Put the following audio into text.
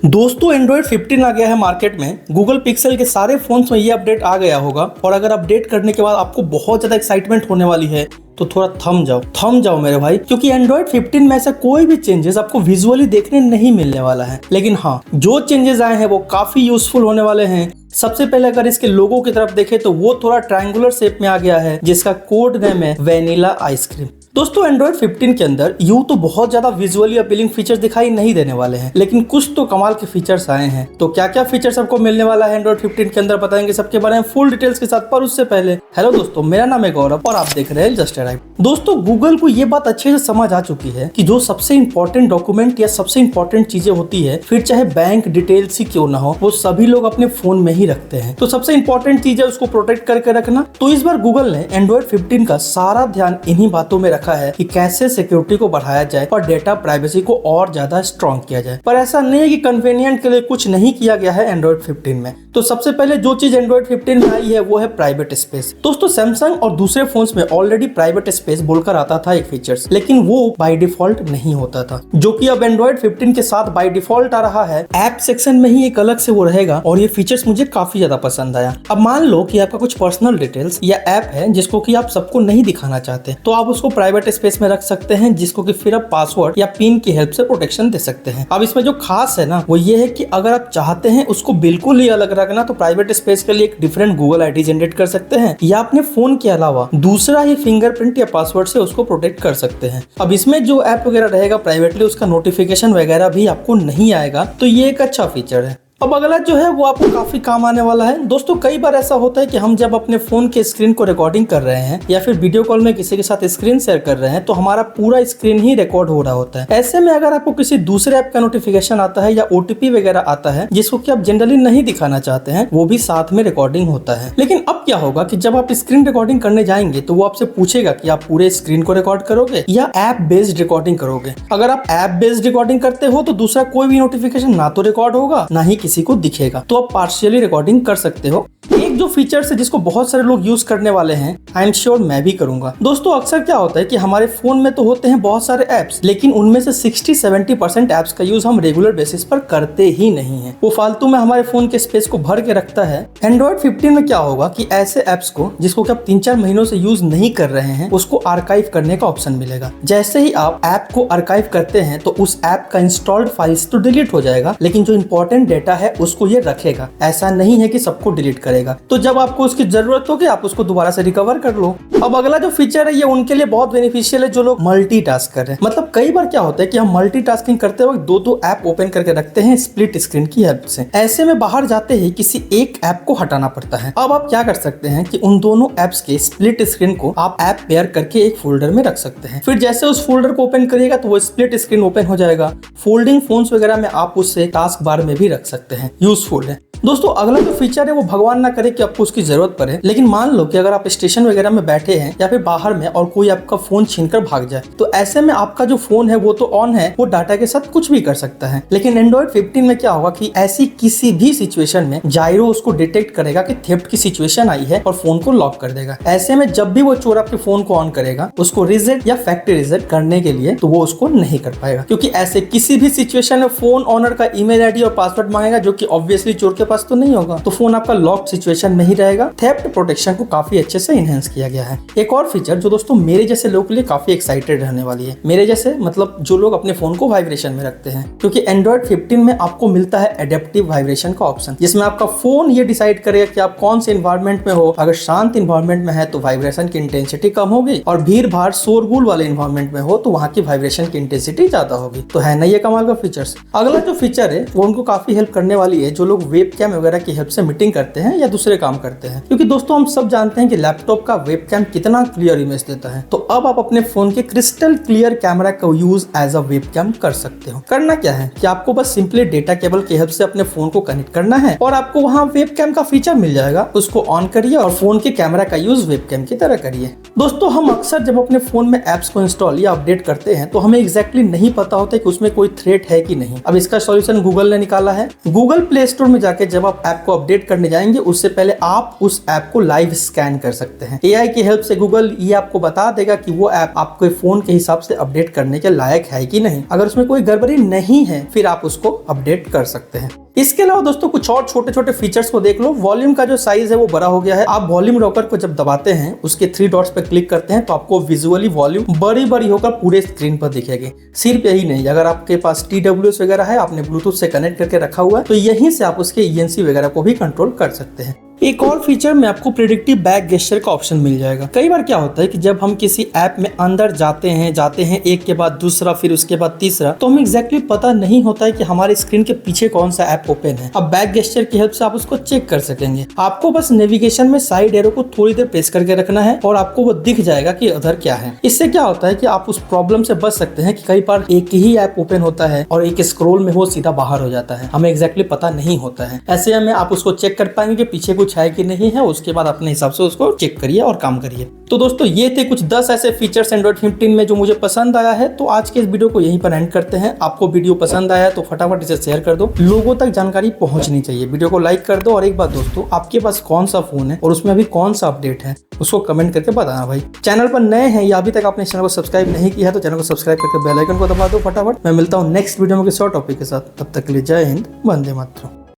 दोस्तों एंड्रॉइड 15 आ गया है मार्केट में। गूगल पिक्सल के सारे फोन्स में ये अपडेट आ गया होगा और अगर अपडेट करने के बाद आपको बहुत ज्यादा एक्साइटमेंट होने वाली है तो थोड़ा थम जाओ मेरे भाई, क्योंकि एंड्रॉइड 15 में ऐसा कोई भी चेंजेस आपको विजुअली देखने नहीं मिलने वाला है। लेकिन हाँ, जो चेंजेस आए हैं वो काफी यूजफुल होने वाले हैं। सबसे पहले अगर इसके लोगो की तरफ देखें तो वो थोड़ा ट्रायंगुलर शेप में आ गया है, जिसका कोड नेम है वेनिला आइसक्रीम। दोस्तों एंड्रॉइड 15 के अंदर यूं तो बहुत ज्यादा विजुअली अपीलिंग फीचर्स दिखाई नहीं देने वाले हैं, लेकिन कुछ तो कमाल के फीचर्स आए हैं। तो क्या क्या फीचर्स आपको मिलने वाला है एंड्रॉइड 15 के अंदर बताएंगे सबके बारे में फुल डिटेल्स के साथ। पर उससे पहले हेलो दोस्तों, मेरा नाम है गौरव और आप देख रहे हैं जस्ट अराइव। दोस्तों गूगल को ये बात अच्छे से समझ आ चुकी है कि जो सबसे इंपॉर्टेंट डॉक्यूमेंट या सबसे इंपॉर्टेंट चीजें होती है, फिर चाहे बैंक डिटेल्स ही क्यों ना हो, वो सभी लोग अपने फोन में ही रखते हैं। तो सबसे इंपॉर्टेंट चीज है उसको प्रोटेक्ट करके रखना। तो इस बार गूगल ने एंड्रॉइड 15 का सारा ध्यान इन्हीं बातों में रखा है कि कैसे सिक्योरिटी को बढ़ाया जाए और डेटा प्राइवेसी को और ज्यादा स्ट्रॉन्ग किया जाए। पर ऐसा नहीं है कि कन्वीनियंट के लिए कुछ नहीं किया गया है एंड्रॉइड 15 में। तो सबसे पहले जो चीज एंड्रॉइड 15 में आई है वो है प्राइवेट स्पेस। दोस्तों सैमसंग और दूसरे फोन्स में ऑलरेडी प्राइवेट स्पेस बोलकर आता था एक फीचर्स, लेकिन वो बाय डिफॉल्ट नहीं होता था, जो कि अब एंड्रॉइड 15 के साथ बाय डिफॉल्ट आ रहा है। ऐप सेक्शन में ही एक अलग से वो रहेगा और ये फीचर्स मुझे काफी ज्यादा पसंद आया। अब मान लो कि आपका कुछ पर्सनल डिटेल्स या ऐप है जिसको कि आप सबको नहीं दिखाना चाहते, तो आप उसको प्राइवेट स्पेस में रख सकते हैं, जिसको कि फिर आप पासवर्ड या पिन की हेल्प से प्रोटेक्शन दे सकते हैं। अब इसमें जो खास है ना वो ये है कि अगर आप चाहते हैं उसको बिल्कुल ही अलग रखना, तो प्राइवेट स्पेस के लिए एक डिफरेंट गूगल आईडी जनरेट कर सकते हैं या अपने फोन के अलावा दूसरा ही फिंगरप्रिंट या पासवर्ड से उसको प्रोटेक्ट कर सकते हैं। अब इसमें जो ऐप वगैरह रहेगा प्राइवेटली, उसका नोटिफिकेशन वगैरह भी आपको नहीं आएगा, तो ये एक अच्छा फीचर है। अब अगला जो है वो आपको काफी काम आने वाला है। दोस्तों कई बार ऐसा होता है कि हम जब अपने फोन के स्क्रीन को रिकॉर्डिंग कर रहे हैं या फिर वीडियो कॉल में किसी के साथ स्क्रीन शेयर कर रहे हैं, तो हमारा पूरा स्क्रीन ही रिकॉर्ड हो रहा होता है। ऐसे में अगर आपको किसी दूसरे ऐप का नोटिफिकेशन आता है या ओटीपी वगैरह आता है जिसको कि आप जनरली नहीं दिखाना चाहते हैं, वो भी साथ में रिकॉर्डिंग होता है। लेकिन अब क्या होगा कि जब आप स्क्रीन रिकॉर्डिंग करने जाएंगे तो वो आपसे पूछेगा कि आप पूरे स्क्रीन को रिकॉर्ड करोगे या ऐप बेस्ड रिकॉर्डिंग करोगे। अगर आप ऐप बेस्ड रिकॉर्डिंग करते हो तो दूसरा कोई भी नोटिफिकेशन ना तो रिकॉर्ड होगा ना ही किसी को दिखेगा, तो आप पार्शियली रिकॉर्डिंग कर सकते हो। एक जो फीचर है जिसको बहुत सारे लोग यूज करने वाले हैं, आई एम श्योर मैं भी करूंगा। दोस्तों अक्सर क्या होता है कि हमारे फोन में तो होते हैं बहुत सारे एप्स, लेकिन उनमें से 60-70% एप्स का यूज हम रेगुलर बेसिस पर करते ही नहीं है। वो फालतू में हमारे फोन के स्पेस को भर के रखता है। एंड्रॉइड 15 में क्या होगा कि ऐसे एप्स को जिसको कि आप 3-4 महीनों से यूज नहीं कर रहे हैं, उसको आर्काइव करने का ऑप्शन मिलेगा। जैसे ही आप ऐप को आर्काइव करते हैं तो उस ऐप का इंस्टॉल्ड फाइल्स तो डिलीट हो जाएगा, लेकिन जो इंपॉर्टेंट डेटा है उसको ये रखेगा। ऐसा नहीं है कि सबको डिलीट करेगा, तो जब आपको उसकी जरूरत होगी आप उसको दोबारा से रिकवर कर लो। अब अगला जो फीचर है ये उनके लिए बहुत बेनिफिशियल है जो लोग मल्टीटास्क कर रहे हैं। मतलब कई बार क्या होता है कि हम मल्टीटास्किंग करते वक्त दो ऐप ओपन करके रखते हैं स्प्लिट स्क्रीन की हेल्प से। ऐसे में बाहर जाते ही किसी एक ऐप को हटाना पड़ता है। अब आप क्या कर सकते हैं कि उन दोनों एप्स के स्प्लिट स्क्रीन को आप ऐप पेयर करके एक फोल्डर में रख सकते हैं। फिर जैसे उस फोल्डर को ओपन करिएगा तो वो स्प्लिट स्क्रीन ओपन हो जाएगा। फोल्डिंग फोन्स वगैरह में आप उससे टास्क बार में भी रख सकते हैं। यूजफुल है। दोस्तों अगला जो फीचर है वो भगवान ना करे कि आपको उसकी जरूरत पड़े, लेकिन मान लो कि अगर आप स्टेशन वगैरह में बैठे हैं या फिर बाहर में और कोई आपका फोन छीनकर भाग जाए, तो ऐसे में आपका जो फोन है वो तो ऑन है, वो डाटा के साथ कुछ भी कर सकता है। लेकिन एंड्रॉइड 15 में क्या होगा कि ऐसी किसी भी सिचुएशन में जायरो उसको डिटेक्ट करेगा कि थेफ्ट की सिचुएशन आई है और फोन को लॉक कर देगा। ऐसे में जब भी वो चोर आपके फोन को ऑन करेगा उसको रिसेट या फैक्ट्री रिसेट करने के लिए, तो वो उसको नहीं कर पाएगा, क्योंकि ऐसे किसी भी सिचुएशन में फोन ऑनर का ईमेल आईडी और पासवर्ड मांगेगा, जो कि ऑब्वियसली चोर के पास तो नहीं होगा। तो फोन आपका लॉक्ड सिचुएशन में ही रहेगा। थेफ्ट प्रोटेक्शन को काफी अच्छे से इनहेंस किया गया है। एक और फीचर जो दोस्तों मेरे जैसे लोगों के लिए काफी एक्साइटेड रहने वाली है, मेरे जैसे मतलब जो लोग अपने फोन को वाइब्रेशन में रखते हैं, क्योंकि एंड्रॉइड 15 में आपको मिलता है एडेप्टिव वाइब्रेशन का ऑप्शन, जिसमें आपका फोन ये डिसाइड करेगा कि आप कौन से इन्वायरमेंट में हो। अगर शांत इन्वायरमेंट में है तो वाइब्रेशन की इंटेंसिटी कम होगी, और भीड़ भाड़ शोरगुल वाले इन्वायरमेंट में हो तो वहाँ की वाइब्रेशन की इंटेंसिटी ज्यादा होगी। तो है ना ये कमाल का फीचर्स। अगला जो फीचर है वो उनको काफी हेल्प करने वाली है जो लोग वेबकैम वगैरह की हेल्प से मीटिंग करते हैं या दूसरे काम करते हैं, क्योंकि दोस्तों हम सब जानते हैं कि लैपटॉप का वेबकैम कितना क्लियर इमेज देता है। तो अब आप अपने फोन के क्रिस्टल क्लियर कैमरा का यूज एज अ वेबकैम कर सकते हो। करना क्या है कि आपको बस सिंपली डेटा केबल की हेल्प से अपने फोन को कनेक्ट करना है और आपको वहां वेबकैम का फीचर मिल जाएगा। उसको ऑन करिए और फोन के कैमरा का यूज वेबकैम की तरह करिए। दोस्तों हम अक्सर जब अपने फोन में एप्स को इंस्टॉल या अपडेट करते हैं तो हमें एग्जैक्टली नहीं पता होता कि उसमें कोई थ्रेट है कि नहीं। अब इसका सॉल्यूशन गूगल ने निकाला है। गूगल प्ले स्टोर में जाके जब आप ऐप को अपडेट करने जाएंगे उससे पहले आप उस ऐप को लाइव स्कैन कर सकते हैं। एआई की हेल्प से गूगल ये आपको बता देगा कि वो ऐप आपके फोन के हिसाब से अपडेट करने के लायक है कि नहीं। अगर उसमें कोई गड़बड़ी नहीं है फिर आप उसको अपडेट कर सकते हैं। इसके अलावा दोस्तों कुछ और छोटे छोटे फीचर्स को देख लो। वॉल्यूम का जो साइज है वो बड़ा हो गया है। आप वॉल्यूम रॉकर को जब दबाते हैं उसके 3 डॉट्स पे क्लिक करते हैं तो आपको विजुअली वॉल्यूम बड़ी बड़ी होकर पूरे स्क्रीन पर दिखेगी। सिर्फ यही नहीं, अगर आपके पास TWS वगैरह है, आपने ब्लूटूथ से कनेक्ट करके रखा हुआ है, तो यहीं से आप उसके ENC वगैरह को भी कंट्रोल कर सकते हैं। एक और फीचर में आपको प्रेडिक्टिव बैक गेस्चर का ऑप्शन मिल जाएगा। कई बार क्या होता है कि जब हम किसी ऐप में अंदर जाते हैं एक के बाद दूसरा फिर उसके बाद तीसरा, तो हमें एग्जैक्टली पता नहीं होता है कि हमारे स्क्रीन के पीछे कौन सा ऐप ओपन है। अब बैक गेस्चर की हेल्प से आप उसको चेक कर सकेंगे। आपको बस नेविगेशन में साइड एरो को थोड़ी देर प्रेस करके रखना है और आपको वो दिख जाएगा कि उधर क्या है। इससे क्या होता है कि आप उस प्रॉब्लम से बच सकते हैं कि कई बार एक ही ऐप ओपन होता है और एक स्क्रॉल में वो सीधा बाहर हो जाता है, हमें एग्जैक्टली पता नहीं होता है। ऐसे में आप उसको चेक कर पाएंगे कि पीछे कुछ है कि नहीं है, उसके बाद अपने हिसाब से उसको चेक करिए और काम करिए। तो दोस्तों ये थे कुछ 10 ऐसे फीचर्स एंड्रॉइड 15 में जो मुझे पसंद आया है। तो आज के इस वीडियो को यहीं पर एंड करते हैं। आपको वीडियो पसंद आया तो फटाफट इसे शेयर कर दो, लोगों तक जानकारी पहुंचनी चाहिए। वीडियो को लाइक कर दो और एक बात दोस्तों, आपके पास कौन सा फोन है और उसमें अभी कौन सा अपडेट है उसको कमेंट करके बताना भाई। चैनल पर नए हैं या अभी तक आपने चैनल को सब्सक्राइब नहीं किया है तो चैनल को सब्सक्राइब करके बेल आइकन को दबा दो फटाफट। मैं मिलता हूँ नेक्स्ट वीडियो में किसी और टॉपिक के साथ। तब तक के लिए जय हिंद, वंदे मातरम।